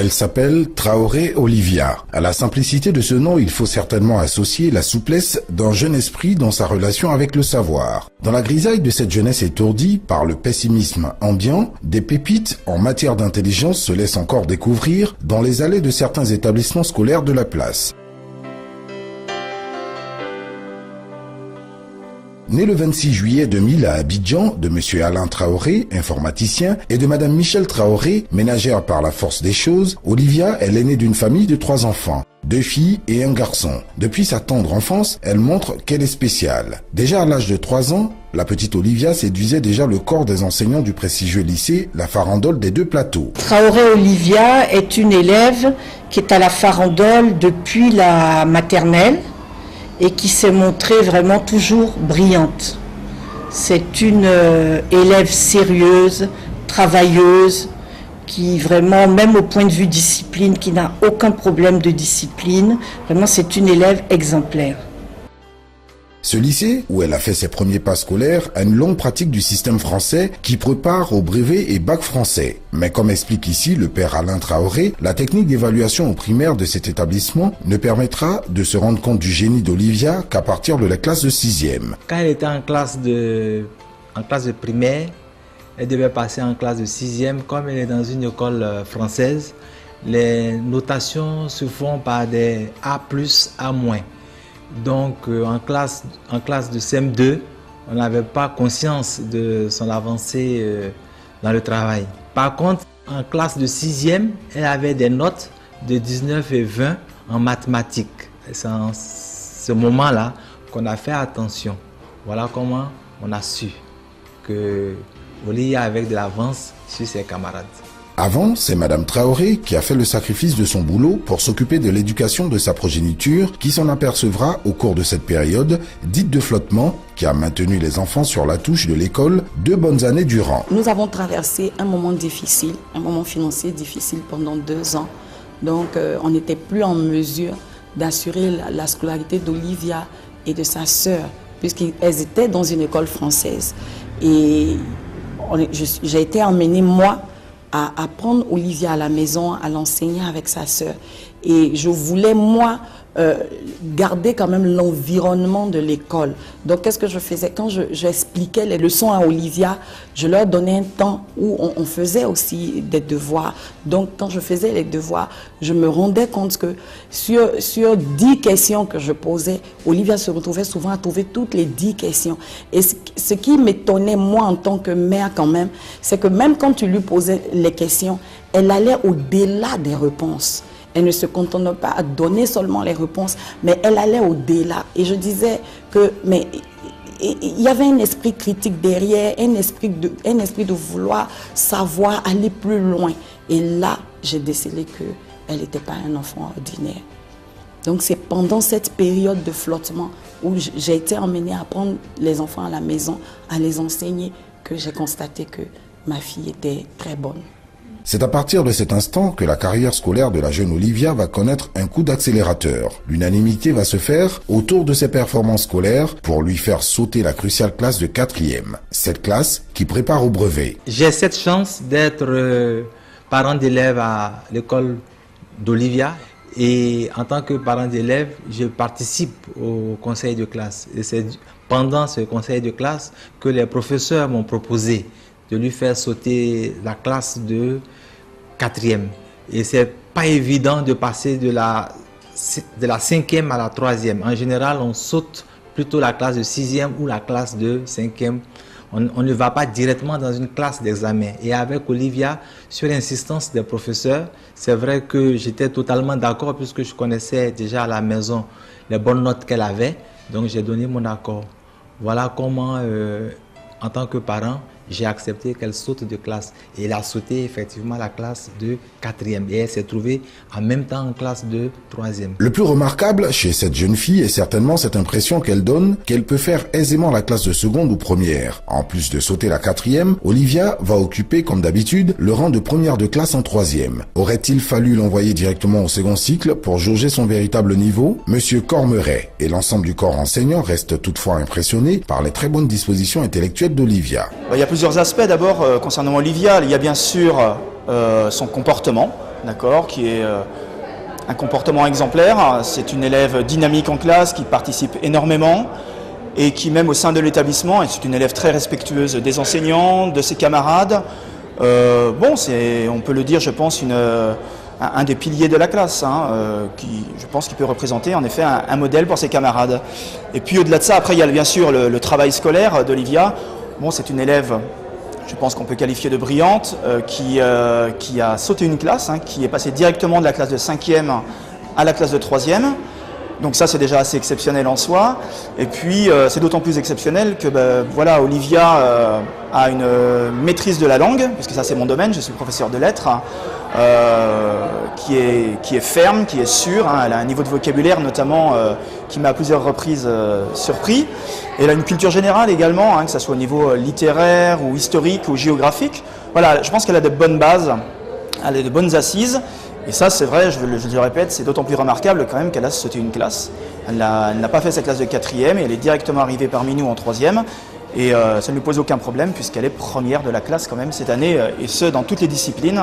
Elle s'appelle Traoré Olivia. À la simplicité de ce nom, il faut certainement associer la souplesse d'un jeune esprit dans sa relation avec le savoir. Dans la grisaille de cette jeunesse étourdie par le pessimisme ambiant, des pépites en matière d'intelligence se laissent encore découvrir dans les allées de certains établissements scolaires de la place. Né le 26 juillet 2000 à Abidjan, de M. Alain Traoré, informaticien, et de Mme Michel Traoré, ménagère par la force des choses, Olivia est l'aînée d'une famille de 3 enfants, 2 filles et un garçon. Depuis sa tendre enfance, elle montre qu'elle est spéciale. Déjà à l'âge de 3 ans, la petite Olivia séduisait déjà le corps des enseignants du prestigieux lycée La Farandole des Deux Plateaux. Traoré Olivia est une élève qui est à La Farandole depuis la maternelle et qui s'est montrée vraiment toujours brillante. C'est une élève sérieuse, travailleuse, qui vraiment, même au point de vue discipline, qui n'a aucun problème de discipline, vraiment c'est une élève exemplaire. Ce lycée, où elle a fait ses premiers pas scolaires, a une longue pratique du système français qui prépare au brevet et bac français. Mais comme explique ici le père Alain Traoré, la technique d'évaluation au primaire de cet établissement ne permettra de se rendre compte du génie d'Olivia qu'à partir de la classe de 6e. Quand elle était en classe de primaire, elle devait passer en classe de 6e. Comme elle est dans une école française, les notations se font par des A+, A-. Donc en classe de CM2, on n'avait pas conscience de son avancée dans le travail. Par contre, en classe de 6e, elle avait des notes de 19 et 20 en mathématiques. C'est en ce moment-là qu'on a fait attention. Voilà comment on a su que Olivia avait de l'avance sur ses camarades. Avant, c'est Madame Traoré qui a fait le sacrifice de son boulot pour s'occuper de l'éducation de sa progéniture qui s'en apercevra au cours de cette période dite de flottement qui a maintenu les enfants sur la touche de l'école 2 bonnes années durant. Nous avons traversé un moment difficile, un moment financier difficile pendant 2 ans. Donc on n'était plus en mesure d'assurer la scolarité d'Olivia et de sa sœur puisqu'elles étaient dans une école française. Et j'ai été emmenée moi à apprendre Olivia à la maison, à l'enseigner avec sa sœur. Et je voulais, moi, garder quand même l'environnement de l'école. Donc, qu'est-ce que je faisais? Quand j'expliquais les leçons à Olivia, je leur donnais un temps où on faisait aussi des devoirs. Donc, quand je faisais les devoirs, je me rendais compte que sur 10 questions que je posais, Olivia se retrouvait souvent à trouver toutes les 10 questions. Et ce qui m'étonnait, moi, en tant que mère quand même, c'est que même quand tu lui posais les questions, elle allait au-delà des réponses. Elle ne se contentait pas à donner seulement les réponses, mais elle allait au-delà. Et je disais que, mais il y avait un esprit critique derrière, un esprit de vouloir savoir aller plus loin. Et là, j'ai décelé qu'elle n'était pas un enfant ordinaire. Donc c'est pendant cette période de flottement où j'ai été emmenée à prendre les enfants à la maison, à les enseigner, que j'ai constaté que ma fille était très bonne. C'est à partir de cet instant que la carrière scolaire de la jeune Olivia va connaître un coup d'accélérateur. L'unanimité va se faire autour de ses performances scolaires pour lui faire sauter la cruciale classe de 4e. Cette classe qui prépare au brevet. J'ai cette chance d'être parent d'élève à l'école d'Olivia. Et en tant que parent d'élève, je participe au conseil de classe. Et c'est pendant ce conseil de classe que les professeurs m'ont proposé de lui faire sauter la classe de 4e. Et c'est pas évident de passer de la 5e à la 3e. En général, on saute plutôt la classe de 6e ou la classe de 5e. On ne va pas directement dans une classe d'examen. Et avec Olivia, sur l'insistance des professeurs, c'est vrai que j'étais totalement d'accord puisque je connaissais déjà à la maison les bonnes notes qu'elle avait. Donc j'ai donné mon accord. Voilà comment, en tant que parent, j'ai accepté qu'elle saute de classe. Et elle a sauté effectivement la classe de 4e. Et elle s'est trouvée en même temps en classe de 3e. Le plus remarquable chez cette jeune fille est certainement cette impression qu'elle donne qu'elle peut faire aisément la classe de seconde ou première. En plus de sauter la 4e, Olivia va occuper, comme d'habitude, le rang de première de classe en 3e. Aurait-il fallu l'envoyer directement au second cycle pour jauger son véritable niveau? Monsieur Cormeret et l'ensemble du corps enseignant restent toutefois impressionnés par les très bonnes dispositions intellectuelles d'Olivia. Il y a plusieurs aspects. D'abord, concernant Olivia, il y a bien sûr son comportement. d'accord, qui est un comportement exemplaire. C'est une élève dynamique en classe qui participe énormément et qui, même au sein de l'établissement, est une élève très respectueuse des enseignants, de ses camarades. On peut le dire, je pense, un des piliers de la classe, qui, je pense, qui peut représenter en effet un modèle pour ses camarades. Et puis au-delà de ça, après, il y a bien sûr le travail scolaire d'Olivia. Bon, c'est une élève, je pense qu'on peut qualifier de brillante, qui a sauté une classe, qui est passée directement de la classe de 5e à la classe de 3e. Donc ça, c'est déjà assez exceptionnel en soi. Et puis, c'est d'autant plus exceptionnel que Olivia a une maîtrise de la langue, puisque ça, c'est mon domaine, je suis professeur de lettres, qui est ferme, qui est sûre. Elle a un niveau de vocabulaire, notamment, qui m'a à plusieurs reprises surpris. Et elle a une culture générale également, que ce soit au niveau littéraire ou historique ou géographique. Voilà, je pense qu'elle a de bonnes bases, elle a de bonnes assises. Et ça, c'est vrai, je le répète, c'est d'autant plus remarquable quand même qu'elle a sauté une classe. Elle n'a pas fait sa classe de 4e et elle est directement arrivée parmi nous en 3e. Et ça ne lui pose aucun problème puisqu'elle est première de la classe quand même cette année, et ce, dans toutes les disciplines.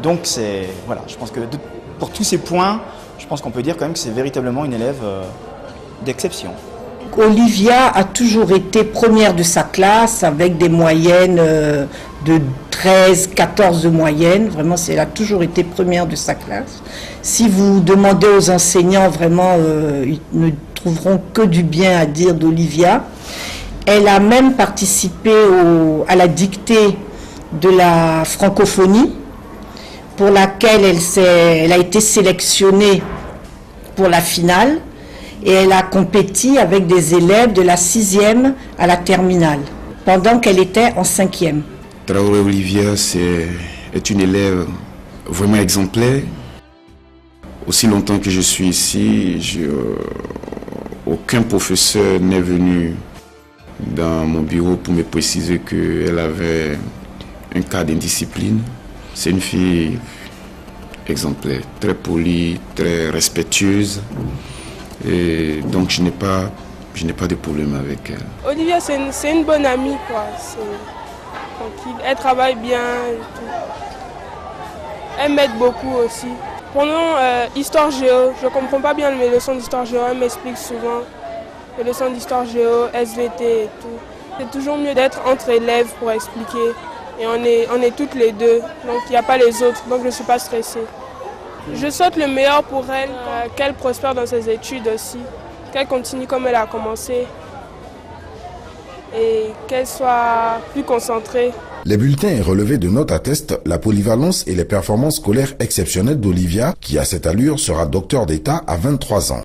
Donc, je pense que pour tous ces points, je pense qu'on peut dire quand même que c'est véritablement une élève d'exception. Olivia a toujours été première de sa classe avec des moyennes de 13, 14 de moyenne. Vraiment, elle a toujours été première de sa classe. Si vous demandez aux enseignants, vraiment, ils ne trouveront que du bien à dire d'Olivia. Elle a même participé à la dictée de la francophonie, pour laquelle elle a été sélectionnée pour la finale. Et elle a compéti avec des élèves de la 6e à la terminale, pendant qu'elle était en 5e. Traoré Olivia est une élève vraiment exemplaire. Aussi longtemps que je suis ici, aucun professeur n'est venu dans mon bureau pour me préciser qu'elle avait un cas d'indiscipline. C'est une fille exemplaire, très polie, très respectueuse. Et donc je n'ai pas de problème avec elle. Olivia, c'est une bonne amie, quoi. Tranquille. Elle travaille bien et tout. Elle m'aide beaucoup aussi. Pendant histoire géo, je ne comprends pas bien mes leçons d'histoire géo, elle m'explique souvent les leçons d'histoire géo, SVT et tout. C'est toujours mieux d'être entre élèves pour expliquer. Et on est toutes les deux, donc il n'y a pas les autres, donc je ne suis pas stressée. Je souhaite le meilleur pour elle, qu'elle prospère dans ses études aussi, qu'elle continue comme elle a commencé et qu'elle soit plus concentrée. Les bulletins et relevés de notes attestent la polyvalence et les performances scolaires exceptionnelles d'Olivia, qui à cette allure sera docteur d'État à 23 ans.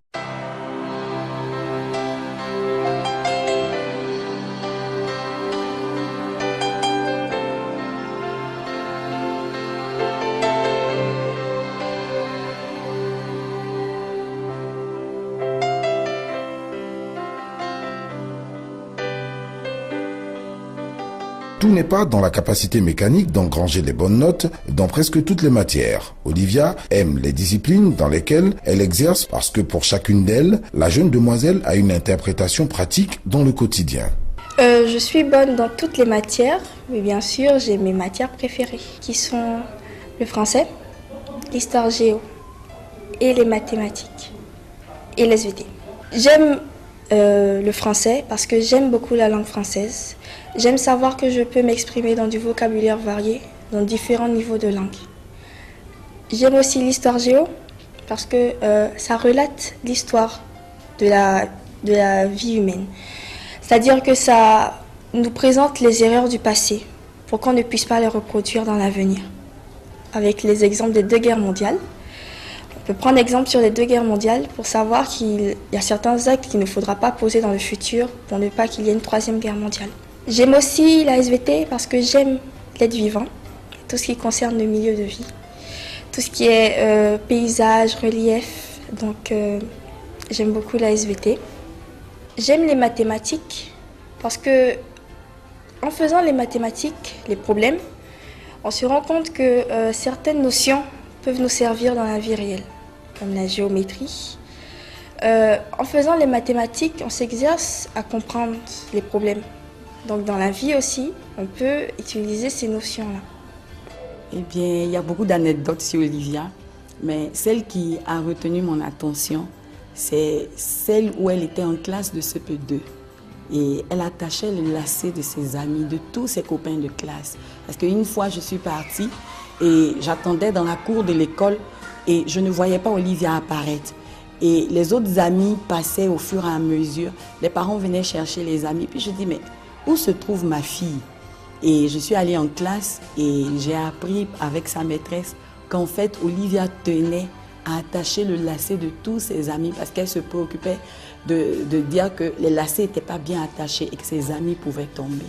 Tout n'est pas dans la capacité mécanique d'engranger les bonnes notes dans presque toutes les matières. Olivia aime les disciplines dans lesquelles elle exerce parce que pour chacune d'elles, la jeune demoiselle a une interprétation pratique dans le quotidien. Je suis bonne dans toutes les matières, mais bien sûr j'ai mes matières préférées qui sont le français, l'histoire géo et les mathématiques et les SVT. J'aime le français parce que j'aime beaucoup la langue française. J'aime savoir que je peux m'exprimer dans du vocabulaire varié, dans différents niveaux de langue. J'aime aussi l'histoire géo parce que ça relate l'histoire de la vie humaine. C'est-à-dire que ça nous présente les erreurs du passé pour qu'on ne puisse pas les reproduire dans l'avenir. Avec les exemples des 2 guerres mondiales, on peut prendre exemple sur les 2 guerres mondiales pour savoir qu'il y a certains actes qu'il ne faudra pas poser dans le futur pour ne pas qu'il y ait une 3e guerre mondiale. J'aime aussi la SVT parce que j'aime l'être vivant, tout ce qui concerne le milieu de vie, tout ce qui est paysage, relief, donc j'aime beaucoup la SVT. J'aime les mathématiques parce que en faisant les mathématiques, les problèmes, on se rend compte que certaines notions peuvent nous servir dans la vie réelle, comme la géométrie. En faisant les mathématiques, on s'exerce à comprendre les problèmes. Donc dans la vie aussi, on peut utiliser ces notions-là. Eh bien, il y a beaucoup d'anecdotes sur Olivia, mais celle qui a retenu mon attention, c'est celle où elle était en classe de CP2. Et elle attachait le lacet de ses amis, de tous ses copains de classe. Parce qu'une fois, je suis partie et j'attendais dans la cour de l'école et je ne voyais pas Olivia apparaître. Et les autres amis passaient au fur et à mesure. Les parents venaient chercher les amis. Puis je dis, mais où se trouve ma fille? Et je suis allée en classe et j'ai appris avec sa maîtresse qu'en fait, Olivia tenait à attacher le lacet de tous ses amis parce qu'elle se préoccupait de dire que les lacets n'étaient pas bien attachés et que ses amis pouvaient tomber.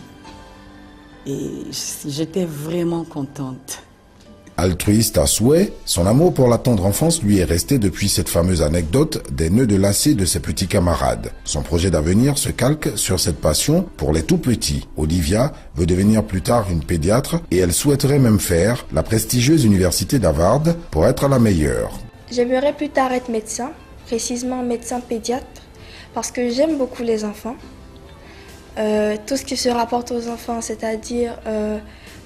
Et j'étais vraiment contente. Altruiste à souhait, son amour pour la tendre enfance lui est resté depuis cette fameuse anecdote des nœuds de lacets de ses petits camarades. Son projet d'avenir se calque sur cette passion pour les tout petits. Olivia veut devenir plus tard une pédiatre et elle souhaiterait même faire la prestigieuse université d'Harvard pour être la meilleure. J'aimerais plus tard être médecin, précisément médecin pédiatre, parce que j'aime beaucoup les enfants. Tout ce qui se rapporte aux enfants, c'est-à-dire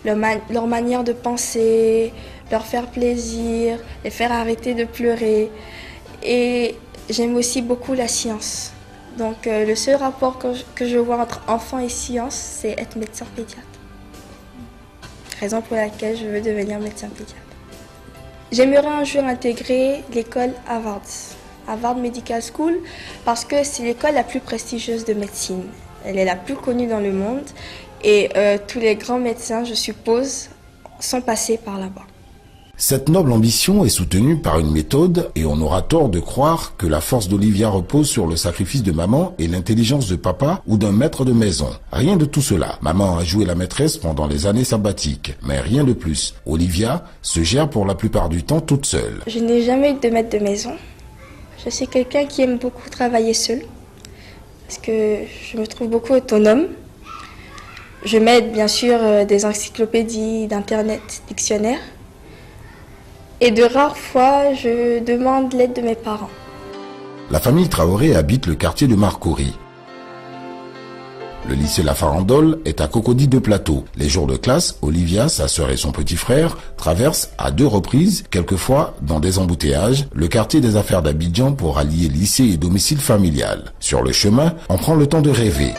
leur manière de penser, leur faire plaisir, les faire arrêter de pleurer. Et j'aime aussi beaucoup la science. Donc le seul rapport que je vois entre enfants et science, c'est être médecin pédiatre. Raison pour laquelle je veux devenir médecin pédiatre. J'aimerais un jour intégrer l'école Harvard, Harvard Medical School, parce que c'est l'école la plus prestigieuse de médecine. Elle est la plus connue dans le monde et tous les grands médecins, je suppose, sont passés par là-bas. Cette noble ambition est soutenue par une méthode et on aura tort de croire que la force d'Olivia repose sur le sacrifice de maman et l'intelligence de papa ou d'un maître de maison. Rien de tout cela. Maman a joué la maîtresse pendant les années sabbatiques, mais rien de plus. Olivia se gère pour la plupart du temps toute seule. Je n'ai jamais eu de maître de maison. Je suis quelqu'un qui aime beaucoup travailler seul parce que je me trouve beaucoup autonome. Je m'aide bien sûr des encyclopédies, d'internet, dictionnaires. Et de rares fois, je demande l'aide de mes parents. La famille Traoré habite le quartier de Marcory. Le lycée La Farandole est à Cocody de Plateau. Les jours de classe, Olivia, sa sœur et son petit frère traversent à 2 reprises, quelquefois dans des embouteillages, le quartier des affaires d'Abidjan pour allier lycée et domicile familial. Sur le chemin, on prend le temps de rêver.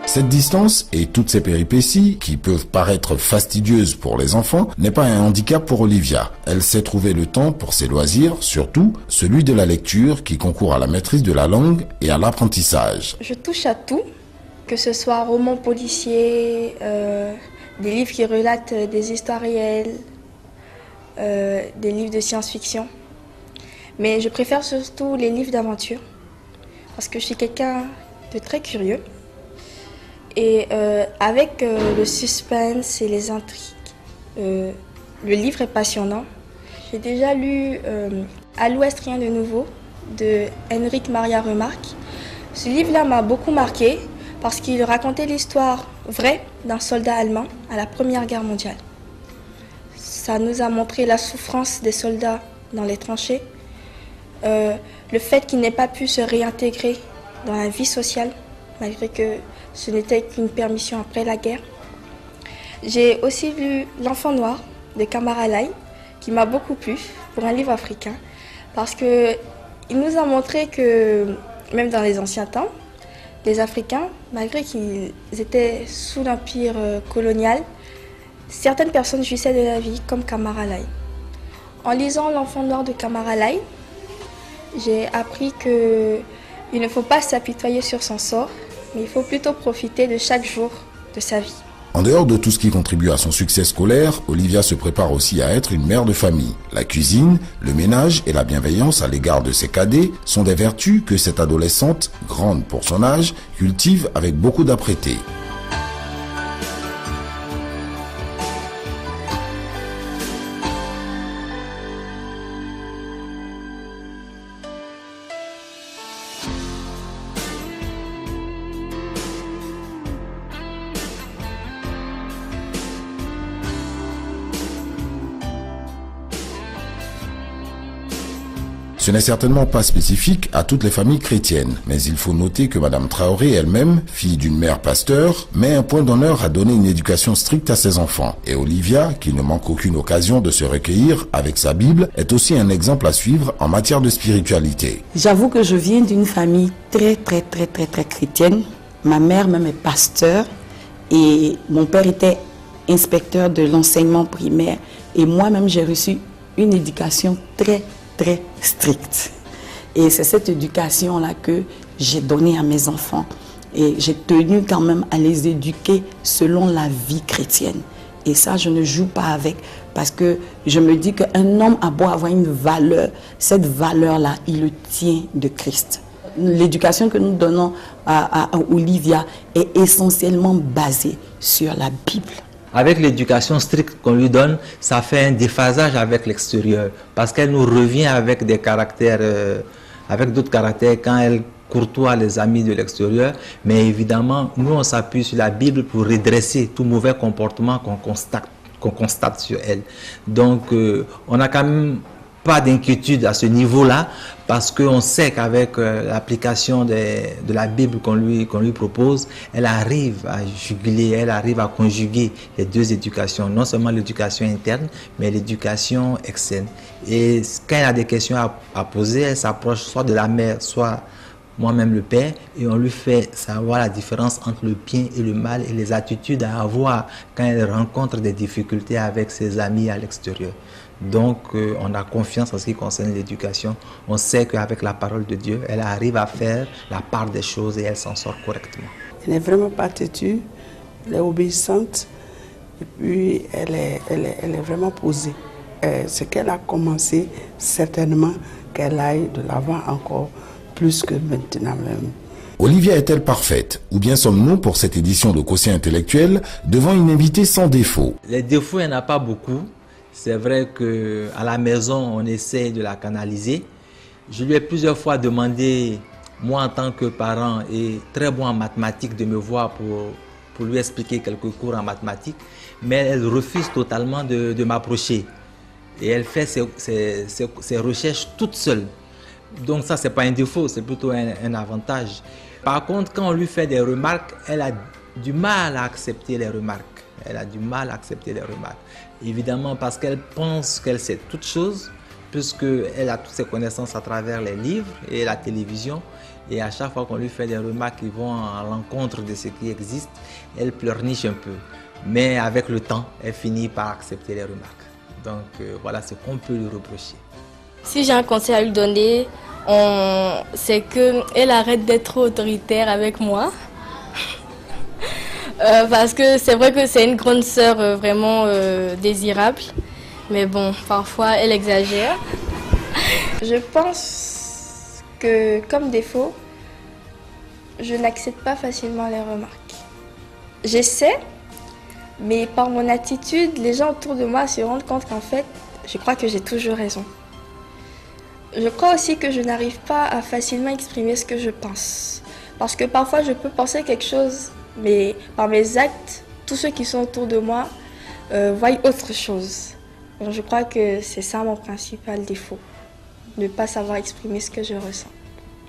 Cette distance et toutes ces péripéties, qui peuvent paraître fastidieuses pour les enfants, n'est pas un handicap pour Olivia. Elle sait trouver le temps pour ses loisirs, surtout celui de la lecture qui concourt à la maîtrise de la langue et à l'apprentissage. Je touche à tout, que ce soit romans policiers, des livres qui relatent des histoires réelles, des livres de science-fiction. Mais je préfère surtout les livres d'aventure, parce que je suis quelqu'un de très curieux. Et avec le suspense et les intrigues, le livre est passionnant. J'ai déjà lu À l'Ouest, rien de nouveau de Henrik Maria Remarque. Ce livre-là m'a beaucoup marqué parce qu'il racontait l'histoire vraie d'un soldat allemand à la Première Guerre mondiale. Ça nous a montré la souffrance des soldats dans les tranchées, le fait qu'ils n'aient pas pu se réintégrer dans la vie sociale malgré que ce n'était qu'une permission après la guerre. J'ai aussi lu L'Enfant Noir de Kamara Lai, qui m'a beaucoup plu pour un livre africain, parce qu'il nous a montré que, même dans les anciens temps, les Africains, malgré qu'ils étaient sous l'empire colonial, certaines personnes jouissaient de la vie, comme Kamara Lai. En lisant L'Enfant Noir de Kamara Lai, j'ai appris qu'il ne faut pas s'apitoyer sur son sort, mais il faut plutôt profiter de chaque jour de sa vie. En dehors de tout ce qui contribue à son succès scolaire, Olivia se prépare aussi à être une mère de famille. La cuisine, le ménage et la bienveillance à l'égard de ses cadets sont des vertus que cette adolescente, grande pour son âge, cultive avec beaucoup d'apprêté. Ce n'est certainement pas spécifique à toutes les familles chrétiennes, mais il faut noter que Madame Traoré elle-même, fille d'une mère pasteur, met un point d'honneur à donner une éducation stricte à ses enfants. Et Olivia, qui ne manque aucune occasion de se recueillir avec sa Bible, est aussi un exemple à suivre en matière de spiritualité. J'avoue que je viens d'une famille très chrétienne. Ma mère même est pasteur et mon père était inspecteur de l'enseignement primaire. Et moi-même, j'ai reçu une éducation très stricte. Et c'est cette éducation-là que j'ai donnée à mes enfants. Et j'ai tenu quand même à les éduquer selon la vie chrétienne. Et ça, je ne joue pas avec, parce que je me dis qu'un homme a beau avoir une valeur, cette valeur-là, il le tient de Christ. L'éducation que nous donnons à Olivia est essentiellement basée sur la Bible. Avec l'éducation stricte qu'on lui donne, ça fait un déphasage avec l'extérieur, parce qu'elle nous revient avec des caractères, avec d'autres caractères quand elle courtoie les amis de l'extérieur. Mais évidemment, nous on s'appuie sur la Bible pour redresser tout mauvais comportement qu'on constate sur elle. Donc on n'a quand même pas d'inquiétude à ce niveau-là, parce qu'on sait qu'avec l'application de la Bible qu'on lui propose, elle arrive à juguler, elle arrive à conjuguer les deux éducations, non seulement l'éducation interne, mais l'éducation externe. Et quand elle a des questions à poser, elle s'approche soit de la mère, soit moi-même le père, et on lui fait savoir la différence entre le bien et le mal et les attitudes à avoir quand elle rencontre des difficultés avec ses amis à l'extérieur. Donc, on a confiance en ce qui concerne l'éducation. On sait qu'avec la parole de Dieu, elle arrive à faire la part des choses et elle s'en sort correctement. Elle n'est vraiment pas têtue, elle est obéissante et puis elle est vraiment posée. Ce qu'elle a commencé, certainement qu'elle aille de l'avant encore plus que maintenant même. Olivia est-elle parfaite? Ou bien sommes-nous, pour cette édition de Quotient intellectuel, devant une invitée sans défaut? Les défauts, il n'y en a pas beaucoup. C'est vrai qu'à la maison, on essaie de la canaliser. Je lui ai plusieurs fois demandé, moi en tant que parent et très bon en mathématiques, de me voir pour lui expliquer quelques cours en mathématiques. Mais elle refuse totalement de m'approcher. Et elle fait ses recherches toute seule. Donc ça, ce n'est pas un défaut, c'est plutôt un avantage. Par contre, quand on lui fait des remarques, elle a du mal à accepter les remarques. Elle a du mal à accepter les remarques. Évidemment, parce qu'elle pense qu'elle sait toutes choses, puisqu'elle a toutes ses connaissances à travers les livres et la télévision. Et à chaque fois qu'on lui fait des remarques qui vont à l'encontre de ce qui existe, elle pleurniche un peu. Mais avec le temps, elle finit par accepter les remarques. Donc voilà ce qu'on peut lui reprocher. Si j'ai un conseil à lui donner, c'est qu'elle arrête d'être autoritaire avec moi. Parce que c'est vrai que c'est une grande sœur vraiment désirable. Mais bon, parfois elle exagère. Je pense que comme défaut, je n'accepte pas facilement les remarques. J'essaie, mais par mon attitude, les gens autour de moi se rendent compte qu'en fait, je crois que j'ai toujours raison. Je crois aussi que je n'arrive pas à facilement exprimer ce que je pense. Parce que parfois, je peux penser quelque chose, mais par mes actes, tous ceux qui sont autour de moi voient autre chose. Donc, je crois que c'est ça mon principal défaut, ne pas savoir exprimer ce que je ressens.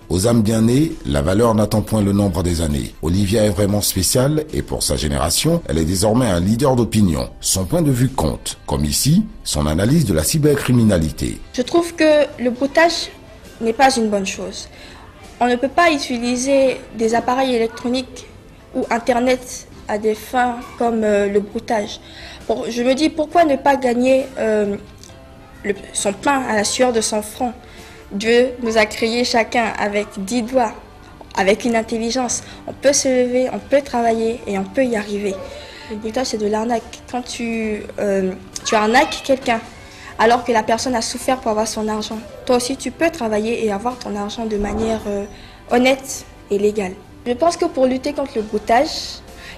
Aux âmes bien nées, la valeur n'attend point le nombre des années. Olivia est vraiment spéciale et pour sa génération, elle est désormais un leader d'opinion. Son point de vue compte, comme ici, son analyse de la cybercriminalité. Je trouve que le broutage n'est pas une bonne chose. On ne peut pas utiliser des appareils électroniques ou Internet à des fins comme le broutage. Bon, je me dis pourquoi ne pas gagner son pain à la sueur de son front. Dieu nous a créés chacun avec 10 doigts, avec une intelligence. On peut se lever, on peut travailler et on peut y arriver. Le broutage, c'est de l'arnaque. Quand tu arnaques quelqu'un alors que la personne a souffert pour avoir son argent, toi aussi tu peux travailler et avoir ton argent de manière honnête et légale. Je pense que pour lutter contre le broutage,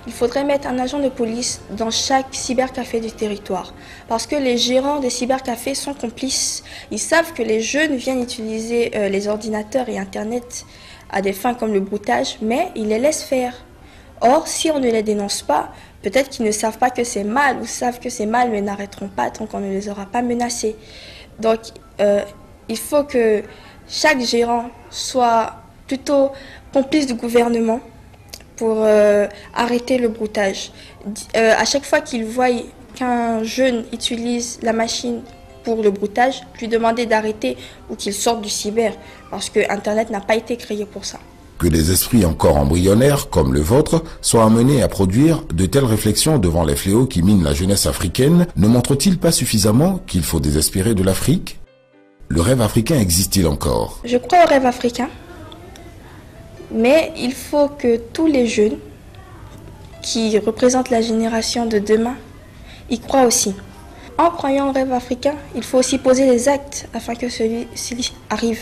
il faudrait mettre un agent de police dans chaque cybercafé du territoire. Parce que les gérants des cybercafés sont complices. Ils savent que les jeunes viennent utiliser les ordinateurs et Internet à des fins comme le broutage, mais ils les laissent faire. Or, si on ne les dénonce pas, peut-être qu'ils ne savent pas que c'est mal ou savent que c'est mal mais n'arrêteront pas tant qu'on ne les aura pas menacés. Donc, il faut que chaque gérant soit plutôt complice du gouvernement pour arrêter le broutage. À chaque fois qu'il voit qu'un jeune utilise la machine pour le broutage, lui demander d'arrêter ou qu'il sorte du cyber, parce que Internet n'a pas été créé pour ça. Que des esprits encore embryonnaires, comme le vôtre, soient amenés à produire de telles réflexions devant les fléaux qui minent la jeunesse africaine, ne montre-t-il pas suffisamment qu'il faut désespérer de l'Afrique? Le rêve africain existe-t-il encore? Je crois au rêve africain, mais il faut que tous les jeunes qui représentent la génération de demain y croient aussi. En croyant au rêve africain, il faut aussi poser les actes afin que celui-ci arrive.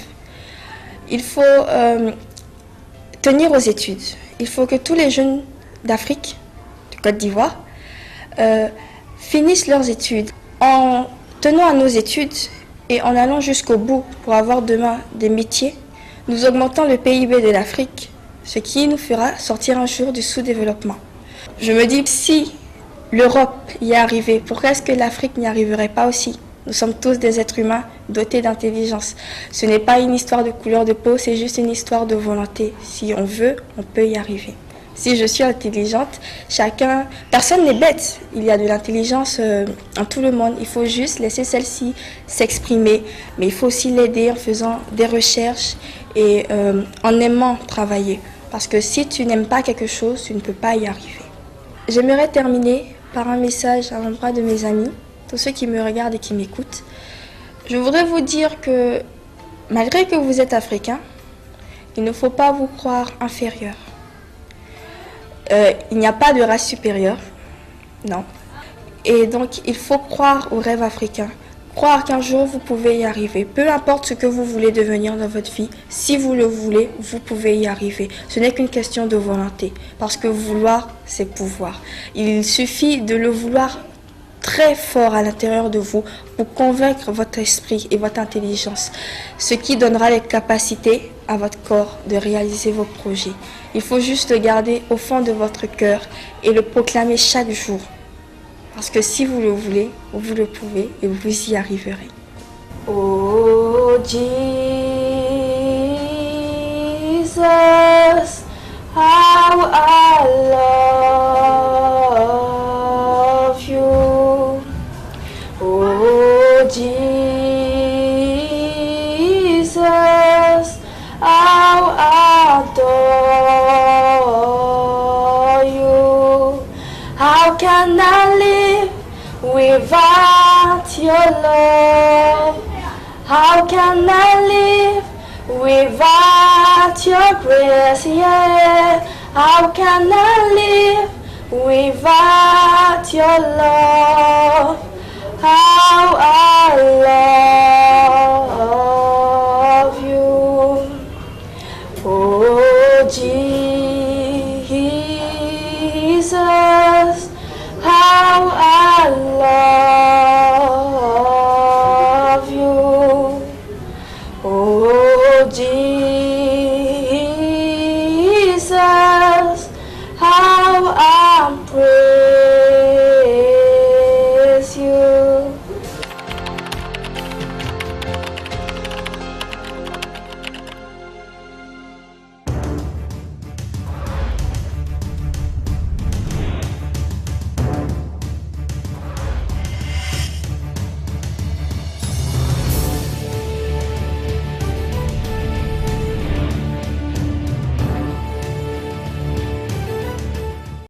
Il faut tenir aux études. Il faut que tous les jeunes d'Afrique, de Côte d'Ivoire, finissent leurs études. En tenant à nos études et en allant jusqu'au bout pour avoir demain des métiers, nous augmentons le PIB de l'Afrique, ce qui nous fera sortir un jour du sous-développement. Je me dis, si l'Europe y est arrivée, pourquoi est-ce que l'Afrique n'y arriverait pas aussi? Nous sommes tous des êtres humains dotés d'intelligence. Ce n'est pas une histoire de couleur de peau, c'est juste une histoire de volonté. Si on veut, on peut y arriver. Si je suis intelligente, personne n'est bête. Il y a de l'intelligence en tout le monde. Il faut juste laisser celle-ci s'exprimer. Mais il faut aussi l'aider en faisant des recherches et en aimant travailler. Parce que si tu n'aimes pas quelque chose, tu ne peux pas y arriver. J'aimerais terminer par un message à l'endroit de mes amis, tous ceux qui me regardent et qui m'écoutent. Je voudrais vous dire que malgré que vous êtes africain, il ne faut pas vous croire inférieur. Il n'y a pas de race supérieure, non. Et donc il faut croire au rêve africain, croire qu'un jour vous pouvez y arriver. Peu importe ce que vous voulez devenir dans votre vie, si vous le voulez, vous pouvez y arriver. Ce n'est qu'une question de volonté, parce que vouloir, c'est pouvoir. Il suffit de le vouloir très fort à l'intérieur de vous pour convaincre votre esprit et votre intelligence, ce qui donnera les capacités à votre corps de réaliser vos projets. Il faut juste le garder au fond de votre cœur et le proclamer chaque jour. Parce que si vous le voulez, vous le pouvez et vous y arriverez. Oh Jesus, how I love you. Oh Jesus, how I adore you. How can I live without your love? How can I live without your grace? Yeah. How can I live without your love? How I love you. Oh Jesus, how I love